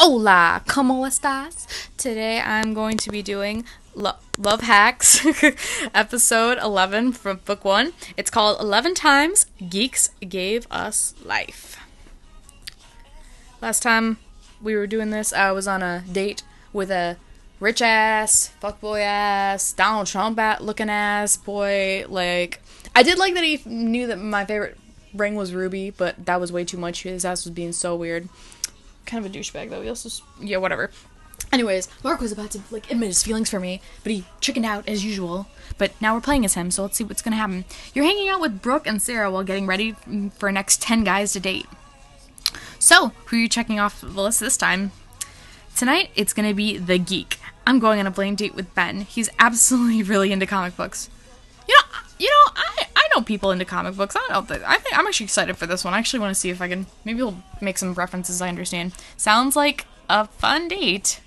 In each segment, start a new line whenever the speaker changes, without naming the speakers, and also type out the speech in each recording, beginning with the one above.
Hola, ¿cómo estás? Today I'm going to be doing Love Hacks, episode 11 from book 1. It's called 11 Times Geeks Gave Us Life. Last time we were doing this, I was on a date with a rich ass, fuckboy ass, Donald Trump looking ass boy. Like, I did like that he knew that my favorite ring was ruby, but that was way too much. His ass was being so weird. Kind of a douchebag though. He also, yeah, whatever. Anyways, Mark was about to admit his feelings for me, but he chickened out as usual. But now we're playing as him, so let's see what's gonna happen. You're hanging out with Brooke and Sarah while getting ready for our next 10 guys to date. So, who are you checking off the list this time? Tonight, it's gonna be the Geek. I'm going on a blind date with Ben. He's absolutely really into comic books. I know people into comic books. I think I'm actually excited for this one. I actually want to see if I can, maybe we'll make some references I understand. Sounds like a fun date.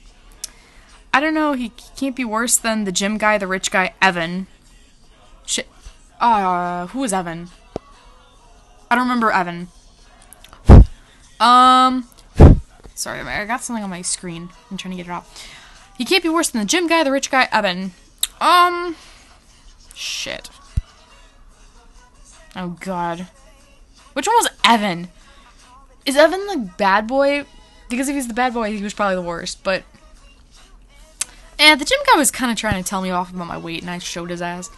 I don't know, he can't be worse than the gym guy, the rich guy, Evan. Shit. Who was Evan? I don't remember Evan. Sorry, I got something on my screen. I'm trying to get it off. He can't be worse than the gym guy, the rich guy, Evan. Shit. Oh, God. Which one was Evan? Is Evan the bad boy? Because if he's the bad boy, he was probably the worst, but... the gym guy was kind of trying to tell me off about my weight, and I showed his ass.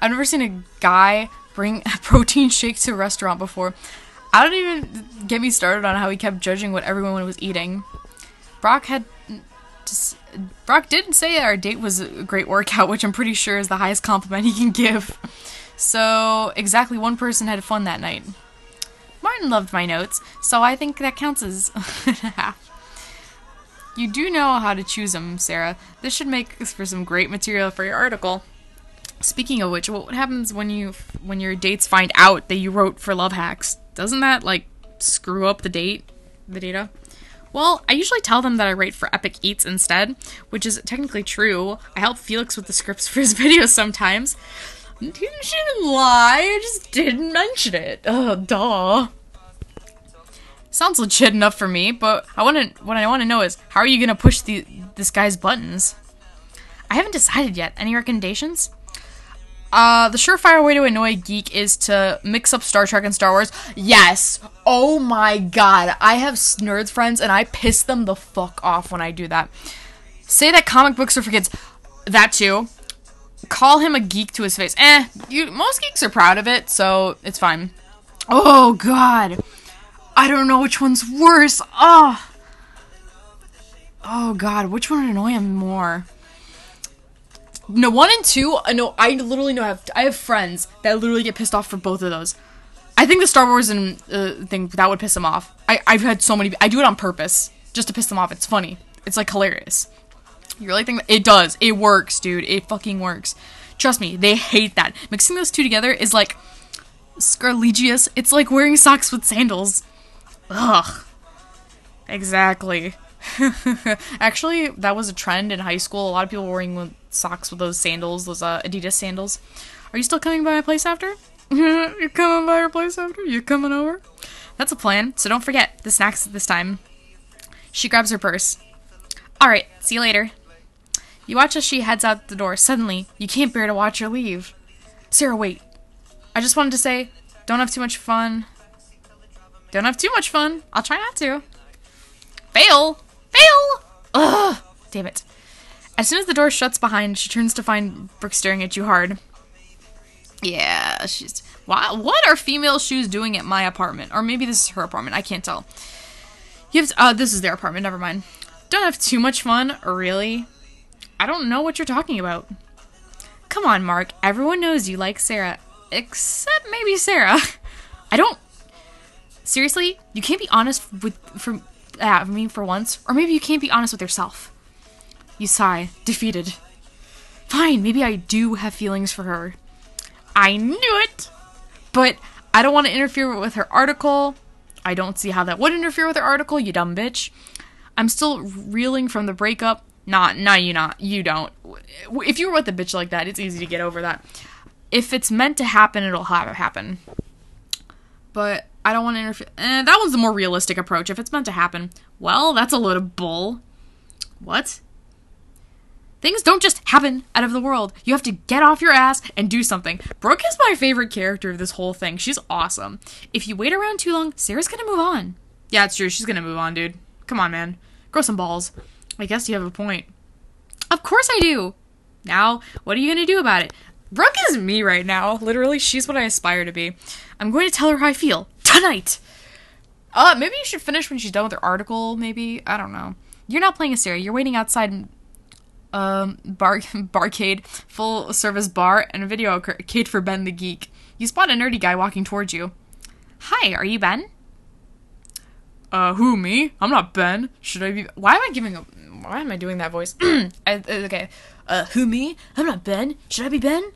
I've never seen a guy bring a protein shake to a restaurant before. I don't even get me started on how he kept judging what everyone was eating. Brock did say our date was a great workout, which I'm pretty sure is the highest compliment he can give. So, exactly one person had fun that night. Martin loved my notes, so I think that counts as half. You do know how to choose them, Sarah. This should make for some great material for your article. Speaking of which, what happens when your dates find out that you wrote for LoveHacks? Doesn't that, screw up the data? Well, I usually tell them that I write for Epic Eats instead, which is technically true. I help Felix with the scripts for his videos sometimes. She didn't lie, I just didn't mention it. Oh, duh. Sounds legit enough for me, but what I want to know is, how are you gonna push this guy's buttons? I haven't decided yet. Any recommendations? The surefire way to annoy a geek is to mix up Star Trek and Star Wars. Yes! Oh my god. I have nerds friends, and I piss them the fuck off when I do that. Say that comic books are for kids. That too. Call him a geek to his face. Most geeks are proud of it, so it's fine. Oh god. I don't know which one's worse. Oh god, which one would annoy him more? No, 1 and 2, no, I literally know, I have friends that literally get pissed off for both of those. I think the Star Wars and thing, that would piss them off. I've had so many, I do it on purpose, just to piss them off. It's funny. It's, hilarious. You really think that? It does. It works, dude. It fucking works. Trust me, they hate that. Mixing those two together is, scarlegious. It's like wearing socks with sandals. Ugh. Exactly. Actually, that was a trend in high school. A lot of people were wearing socks with those sandals, those Adidas sandals. Are you still coming by my place after? You're coming by your place after? You coming over? That's a plan, so don't forget the snacks this time. She grabs her purse. Alright, see you later. You watch as she heads out the door. Suddenly, you can't bear to watch her leave. Sarah, wait. I just wanted to say, don't have too much fun. Don't have too much fun. I'll try not to. Fail! Fail! Ugh! Damn it. As soon as the door shuts behind, she turns to find Brooke staring at you hard. Yeah, she's... Wow, what are female shoes doing at my apartment? Or maybe this is her apartment. I can't tell. This is their apartment. Never mind. Don't have too much fun? Really? I don't know what you're talking about. Come on, Mark. Everyone knows you like Sarah. Except maybe Sarah. I don't... Seriously? You can't be honest for once. Or maybe you can't be honest with yourself. You sigh, defeated. Fine, maybe I do have feelings for her. I knew it! But I don't want to interfere with her article. I don't see how that would interfere with her article, you dumb bitch. I'm still reeling from the breakup. You don't. If you were with a bitch like that, it's easy to get over that. If it's meant to happen, it'll have it happen. But I don't want to interfere. That one's the more realistic approach. If it's meant to happen, well, that's a load of bull. What? Things don't just happen out of the world. You have to get off your ass and do something. Brooke is my favorite character of this whole thing. She's awesome. If you wait around too long, Sarah's gonna move on. Yeah, it's true. She's gonna move on, dude. Come on, man. Grow some balls. I guess you have a point. Of course I do. Now, what are you gonna do about it? Brooke is me right now. Literally, she's what I aspire to be. I'm going to tell her how I feel. Tonight! Maybe you should finish when she's done with her article, maybe? I don't know. You're not playing as Sarah. You're waiting outside barcade, full service bar, and a video arcade for Ben the Geek. You spot a nerdy guy walking towards you. Hi, are you Ben? Who, me? I'm not Ben. Should I be... Why am I doing that voice? Okay. Who, me? I'm not Ben. Should I be Ben?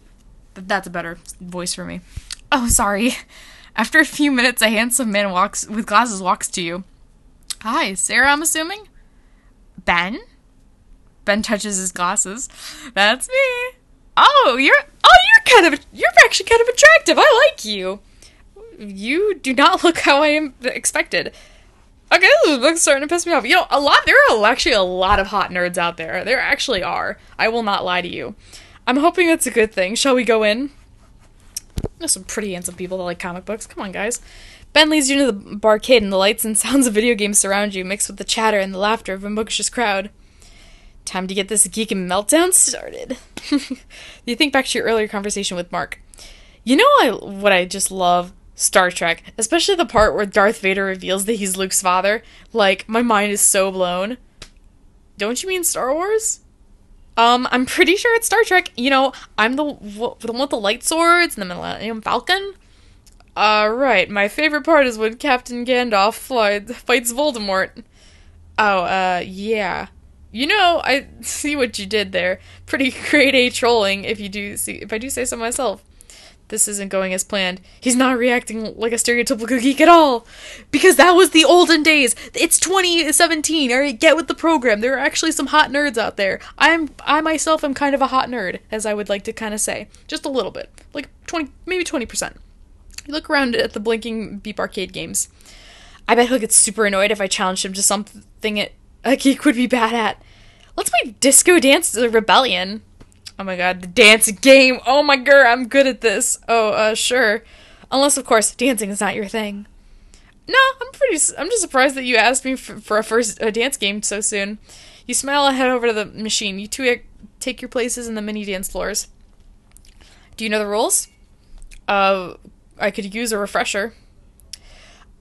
That's a better voice for me. Oh, sorry. After a few minutes, a handsome man with glasses walks to you. Hi, Sarah, I'm assuming? Ben? Ben touches his glasses. That's me. You're actually kind of attractive. I like you. You do not look how I am expected. Okay, this book's starting to piss me off. You know, there are actually a lot of hot nerds out there. There actually are. I will not lie to you. I'm hoping that's a good thing. Shall we go in? There's some pretty handsome people that like comic books. Come on, guys. Ben leads you into the barcade, and the lights and sounds of video games surround you, mixed with the chatter and the laughter of a bookish crowd. Time to get this geek and meltdown started. You think back to your earlier conversation with Mark. You know what I just love? Star Trek. Especially the part where Darth Vader reveals that he's Luke's father. Like, my mind is so blown. Don't you mean Star Wars? I'm pretty sure it's Star Trek. You know, I'm the one with the light swords and the Millennium Falcon. Right. My favorite part is when Captain Gandalf fights Voldemort. Yeah. You know, I see what you did there. Pretty grade A trolling, if I do say so myself. This isn't going as planned. He's not reacting like a stereotypical geek at all. Because that was the olden days. It's 2017. Alright, get with the program. There are actually some hot nerds out there. I myself am kind of a hot nerd, as I would like to kind of say. Just a little bit. Like 20, maybe 20%. You look around at the blinking beep arcade games. I bet he'll get super annoyed if I challenge him to something a geek would be bad at. Let's play Disco Dance Rebellion. Oh my god, the dance game. Oh my god, I'm good at this. Sure. Unless, of course, dancing is not your thing. No, I'm just surprised that you asked me for a dance game so soon. You smile and head over to the machine. You two take your places in the mini dance floors. Do you know the rules? I could use a refresher.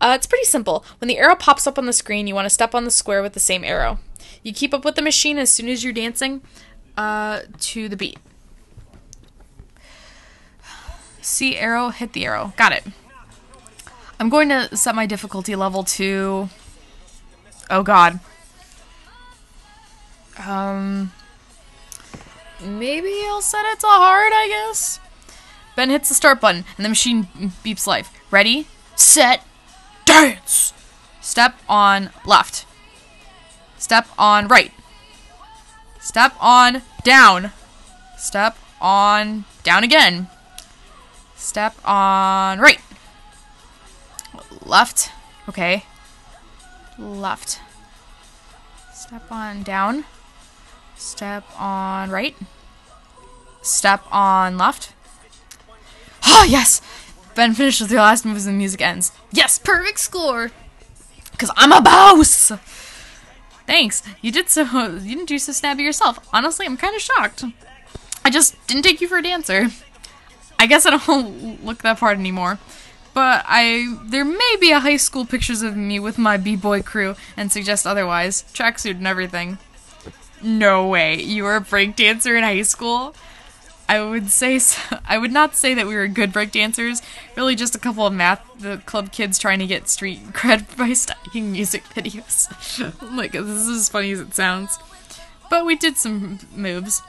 It's pretty simple. When the arrow pops up on the screen, you want to step on the square with the same arrow. You keep up with the machine as soon as you're dancing to the beat. See arrow, hit the arrow. Got it. I'm going to set my difficulty level to... Oh god. Maybe I'll set it to hard, I guess? Ben hits the start button, and the machine beeps live. Ready, set, dance! Step on left. Step on right. Step on down. Step on down again. Step on right. Left. Okay. Left. Step on down. Step on right. Step on left. Oh, yes! Ben finishes the last moves and the music ends. Yes, perfect score! Because I'm a boss! Thanks. You didn't do so snabby yourself. Honestly, I'm kind of shocked. I just didn't take you for a dancer. I guess I don't look that part anymore. But there may be a high school pictures of me with my b-boy crew and suggest otherwise. Tracksuit and everything. No way. You were a break dancer in high school? I would not say that we were good break dancers. Really just a couple of the club kids trying to get street cred by studying music videos. Like, this is as funny as it sounds. But we did some moves.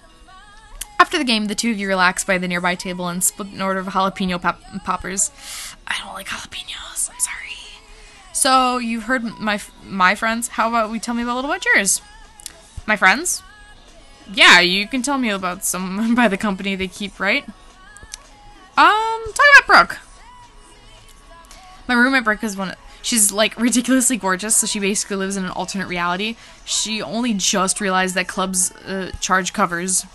After the game, the two of you relax by the nearby table and split an order of jalapeno poppers. I don't like jalapenos. I'm sorry. So, you've heard my friends. How about we tell me a little about yours? My friends? Yeah, you can tell me about some by the company they keep, right? Talk about Brooke. My roommate Bricka's she's like ridiculously gorgeous, so she basically lives in an alternate reality. She only just realized that clubs charge covers.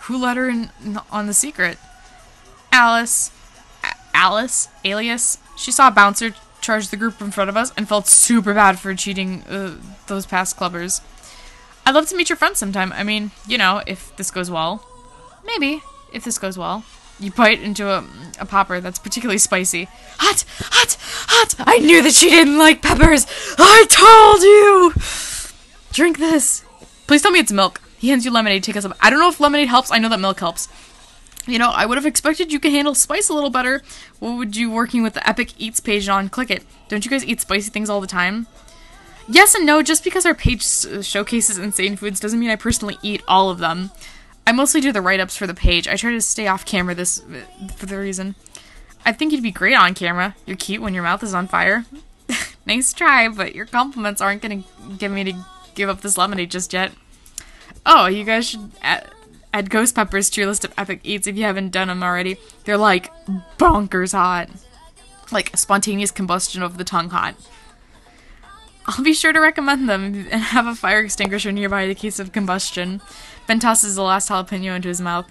Who let her in on the secret? Alice, alias. She saw a bouncer charge the group in front of us and felt super bad for cheating those past clubbers. I'd love to meet your friends sometime. I mean, you know, if this goes well. Maybe, if this goes well. You bite into a popper that's particularly spicy. Hot! Hot! Hot! I knew that she didn't like peppers! I told you! Drink this. Please tell me it's milk. He hands you lemonade, take a sip. I don't know if lemonade helps. I know that milk helps. You know, I would have expected you could handle spice a little better. What would you working with the Epic Eats page on Click It? Don't you guys eat spicy things all the time? Yes and no. Just because our page showcases insane foods doesn't mean I personally eat all of them. I mostly do the write-ups for the page. I try to stay off camera for the reason. I think you'd be great on camera. You're cute when your mouth is on fire. Nice try, but your compliments aren't going to get me to give up this lemonade just yet. Oh, you guys should add ghost peppers to your list of epic eats if you haven't done them already. They're like bonkers hot. Like spontaneous combustion of the tongue hot. I'll be sure to recommend them and have a fire extinguisher nearby in case of combustion. Ben tosses the last jalapeno into his mouth.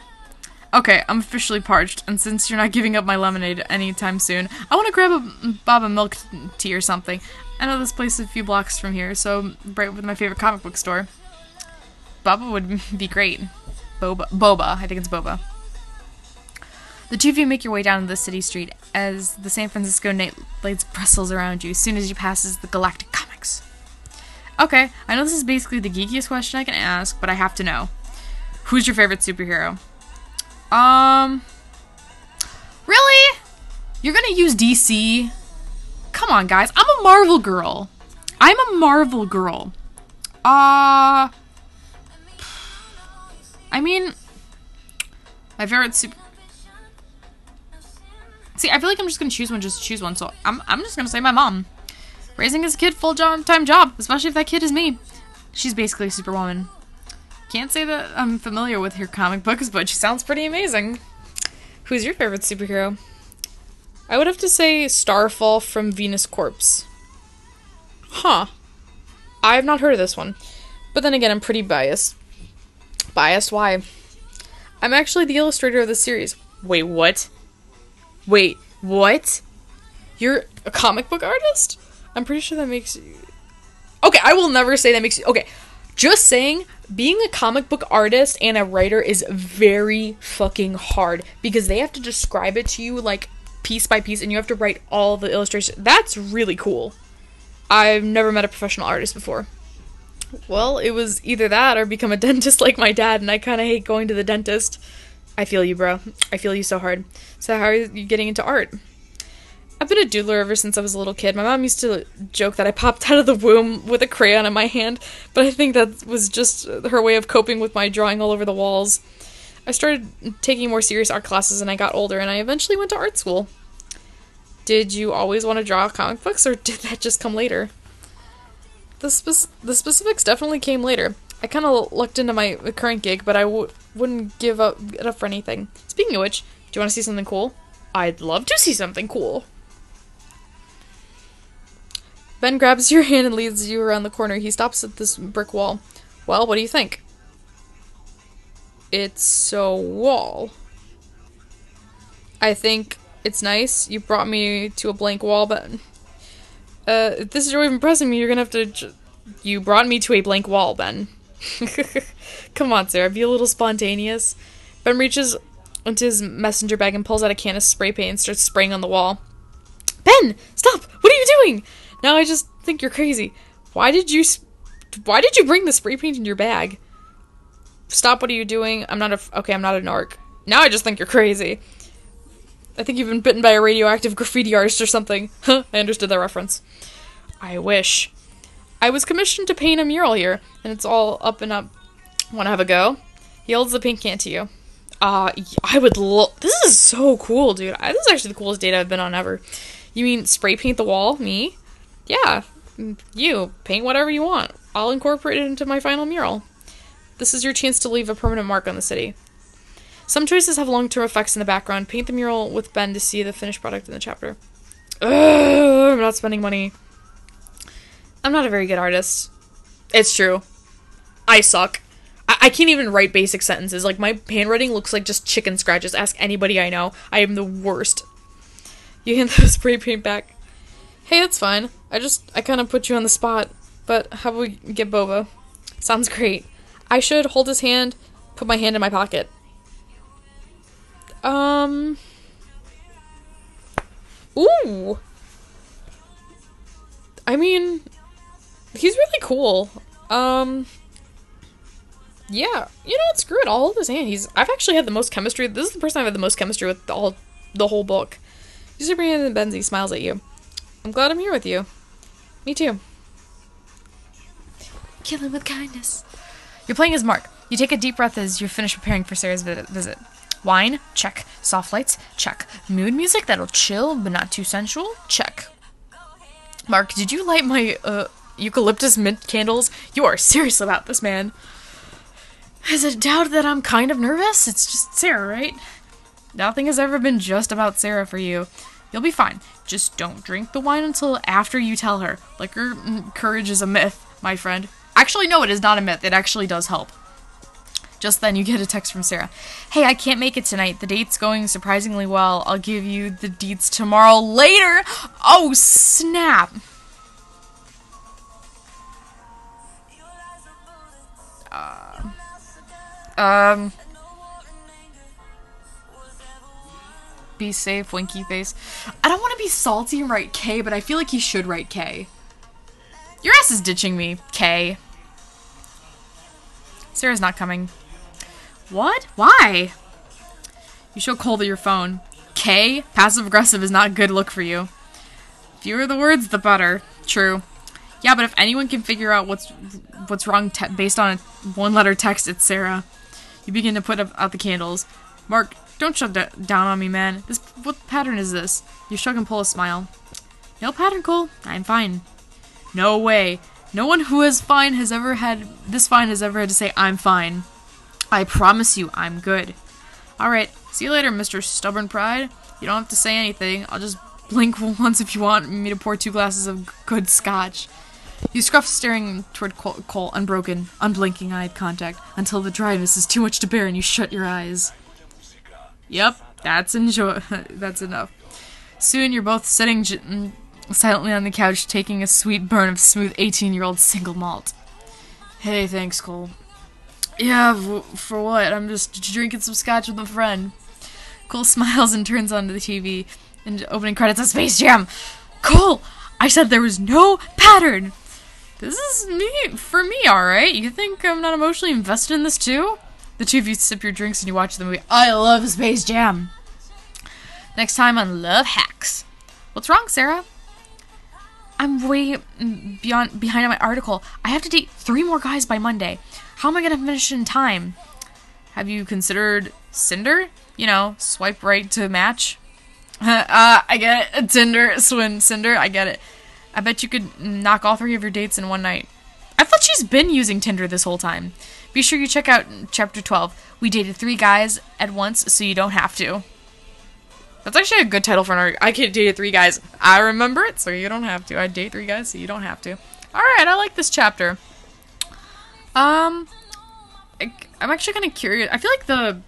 Okay, I'm officially parched, and since you're not giving up my lemonade anytime soon, I want to grab a bob of milk tea or something. I know this place is a few blocks from here, so right with my favorite comic book store. Boba would be great. Boba. I think it's Boba. The two of you make your way down the city street as the San Francisco night lights bristles around you as soon as you passes the Galactic Comics. Okay, I know this is basically the geekiest question I can ask, but I have to know. Who's your favorite superhero? Really? You're gonna use DC? Come on, guys. I'm a Marvel girl. I mean, my favorite super... See, I feel like I'm just gonna choose one, so I'm just gonna say my mom. Raising his kid full-time job, especially if that kid is me. She's basically a superwoman. Can't say that I'm familiar with her comic books, but she sounds pretty amazing. Who's your favorite superhero? I would have to say Starfall from Venus Corps. Huh. I have not heard of this one. But then again, I'm pretty biased. Biased? Why? I'm actually the illustrator of this series. Wait, what? You're a comic book artist? I'm pretty sure that makes you... Okay, I will never say that makes you... Okay, just saying, being a comic book artist and a writer is very fucking hard because they have to describe it to you, like, piece by piece, and you have to write all the illustrations. That's really cool. I've never met a professional artist before. Well, it was either that or become a dentist like my dad, and I kind of hate going to the dentist. I feel you, bro. I feel you so hard. So how are you getting into art? I've been a doodler ever since I was a little kid. My mom used to joke that I popped out of the womb with a crayon in my hand, but I think that was just her way of coping with my drawing all over the walls. I started taking more serious art classes and I got older, and I eventually went to art school. Did you always want to draw comic books, or did that just come later? The specifics definitely came later. I kind of lucked into my current gig, but I wouldn't give it up for anything. Speaking of which, do you want to see something cool? I'd love to see something cool. Ben grabs your hand and leads you around the corner. He stops at this brick wall. Well, what do you think? It's a wall. I think it's nice. You brought me to a blank wall, but... if this is your way of impressing me, you're gonna have to... You brought me to a blank wall, Ben. Come on, Sarah. Be a little spontaneous. Ben reaches into his messenger bag and pulls out a can of spray paint and starts spraying on the wall. Ben! Stop! What are you doing? Now I just think you're crazy. Why did you bring the spray paint in your bag? Stop, what are you doing? I'm not a narc. Now I just think you're crazy. I think you've been bitten by a radioactive graffiti artist or something. Huh, I understood that reference. I wish. I was commissioned to paint a mural here, and it's all up and up. Wanna have a go? He holds the paint can to you. I would love... This is so cool, dude. This is actually the coolest date I've been on ever. You mean spray paint the wall? Me? Yeah. You. Paint whatever you want. I'll incorporate it into my final mural. This is your chance to leave a permanent mark on the city. Some choices have long-term effects in the background. Paint the mural with Ben to see the finished product in the chapter. Ugh, I'm not spending money. I'm not a very good artist. It's true. I suck. I can't even write basic sentences. Like, my handwriting looks like just chicken scratches. Ask anybody I know. I am the worst. You hand the spray paint back. Hey, that's fine. I kind of put you on the spot. But how about we get boba? Sounds great. I should hold his hand, put my hand in my pocket. Ooh! I mean, he's really cool. Yeah, you know what, screw it, I'll hold his hand. I've actually had the most chemistry. This is the person I've had the most chemistry with the whole book. He's super and Benzie smiles at you. I'm glad I'm here with you. Me too. Kill him with kindness. You're playing as Mark. You take a deep breath as you finish preparing for Sarah's visit. Wine? Check. Soft lights? Check. Mood music that'll chill but not too sensual? Check. Mark, did you light my, eucalyptus mint candles? You are serious about this, man. Is it doubt that I'm kind of nervous? It's just Sarah, right? Nothing has ever been just about Sarah for you. You'll be fine. Just don't drink the wine until after you tell her. Liquor courage is a myth, my friend. Actually, no, it is not a myth. It actually does help. Just then, you get a text from Sarah. Hey, I can't make it tonight. The date's going surprisingly well. I'll give you the deets tomorrow later. Oh, snap. Be safe, winky face. I don't want to be salty and write K, but I feel like he should write K. Your ass is ditching me, K. Sarah's not coming. What? Why? You show cold at your phone. K? Passive-aggressive is not a good look for you. Fewer the words, the better. True. Yeah, but if anyone can figure out what's wrong based on a one-letter text, it's Sarah. You begin to put out the candles. Mark, don't shut down on me, man. What pattern is this? You shrug and pull a smile. No pattern, Cole. I'm fine. No way. No one who is fine has ever had to say, I'm fine. I promise you, I'm good. Alright, see you later, Mr. Stubborn Pride. You don't have to say anything. I'll just blink once if you want me to pour 2 glasses of good scotch. You scruff, staring toward Cole, unblinking eye contact, until the dryness is too much to bear and you shut your eyes. Yep, that's enough. Soon you're both sitting silently on the couch, taking a sweet burn of smooth 18-year-old single malt. Hey, thanks, Cole. Yeah, for what? I'm just drinking some scotch with a friend. Cole smiles and turns onto the TV, and opening credits of Space Jam. Cole! I said there was no pattern! This is for me, alright? You think I'm not emotionally invested in this too? The two of you sip your drinks and you watch the movie. I love Space Jam! Next time on LoveHacks. What's wrong, Sarah? I'm way behind on my article. I have to date 3 more guys by Monday. How am I gonna finish in time? Have you considered Cinder? You know, swipe right to match? I get it. Tinder, Cinder, I get it. I bet you could knock all 3 of your dates in one night. I thought she's been using Tinder this whole time. Be sure you check out chapter 12. We dated 3 guys at once, so you don't have to. That's actually a good title for an article. I could date 3 guys. I remember it, so you don't have to. I date 3 guys, so you don't have to. Alright, I like this chapter. I'm actually kind of curious. I feel like the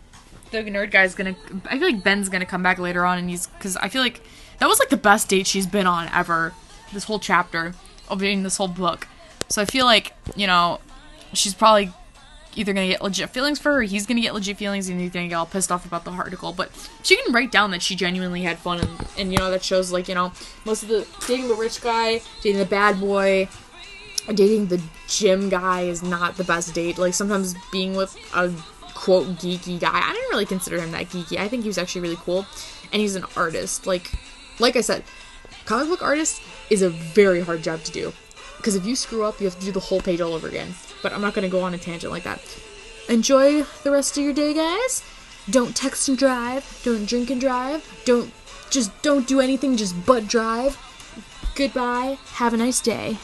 nerd guy's gonna... I feel like Ben's gonna come back later on, and because I feel like that was like the best date she's been on ever. This whole chapter of reading this whole book. So I feel like, you know, she's probably either gonna get legit feelings for her, or he's gonna get legit feelings, and he's gonna get all pissed off about the article. But she can write down that she genuinely had fun, and you know, that shows, like, you know, most of the dating the rich guy, dating the bad boy, dating the gym guy is not the best date. Like, sometimes being with a quote geeky guy, I didn't really consider him that geeky. I think he was actually really cool, and he's an artist. Like I said, comic book artist is a very hard job to do, because if you screw up, you have to do the whole page all over again. But I'm not going to go on a tangent like that. Enjoy the rest of your day, guys. Don't text and drive. Don't drink and drive. Don't do anything, just but drive. Goodbye. Have a nice day.